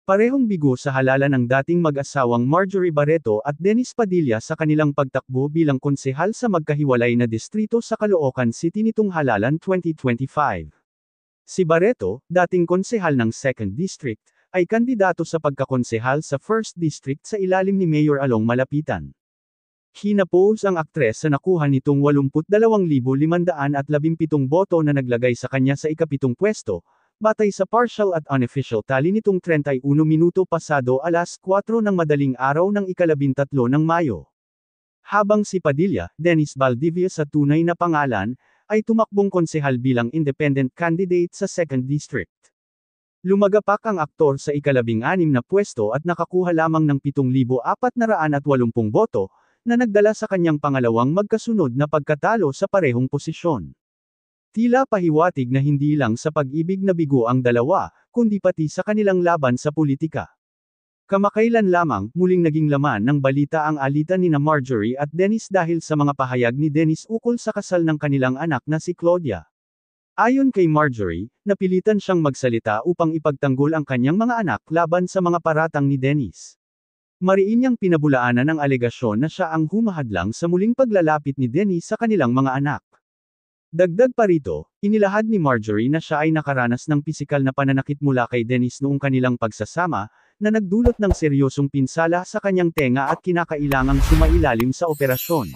Parehong bigo sa halalan ng dating mag-asawang Marjorie Barreto at Dennis Padilla sa kanilang pagtakbo bilang konsehal sa magkahiwalay na distrito sa Caloocan City nitong halalan 2025. Si Barreto, dating konsehal ng 2nd District, ay kandidato sa pagkakonsehal sa 1st District sa ilalim ni Mayor Along Malapitan. Hinapos ang aktres sa nakuha nitong 82,517 boto na naglagay sa kanya sa ikapitong pwesto, batay sa partial at unofficial tally nitong 31 minuto pasado alas 4 ng madaling araw ng ika-13 ng Mayo. Habang si Padilla, Dennis Valdivia sa tunay na pangalan, ay tumakbong konsehal bilang independent candidate sa 2nd District. Lumagapak ang aktor sa ika-16 na pwesto at nakakuha lamang ng 7,480 boto, na nagdala sa kanyang pangalawang magkasunod na pagkatalo sa parehong posisyon. Tila pahiwatig na hindi lang sa pag-ibig na bigo ang dalawa, kundi pati sa kanilang laban sa politika. Kamakailan lamang, muling naging laman ng balita ang alitan nina Marjorie at Dennis dahil sa mga pahayag ni Dennis ukol sa kasal ng kanilang anak na si Claudia. Ayon kay Marjorie, napilitan siyang magsalita upang ipagtanggol ang kanyang mga anak laban sa mga paratang ni Dennis. Mariin niyang pinabulaanan ang alegasyon na siya ang humahadlang sa muling paglalapit ni Dennis sa kanilang mga anak. Dagdag pa rito, inilahad ni Marjorie na siya ay nakaranas ng pisikal na pananakit mula kay Dennis noong kanilang pagsasama, na nagdulot ng seryosong pinsala sa kanyang tenga at kinakailangang sumailalim sa operasyon.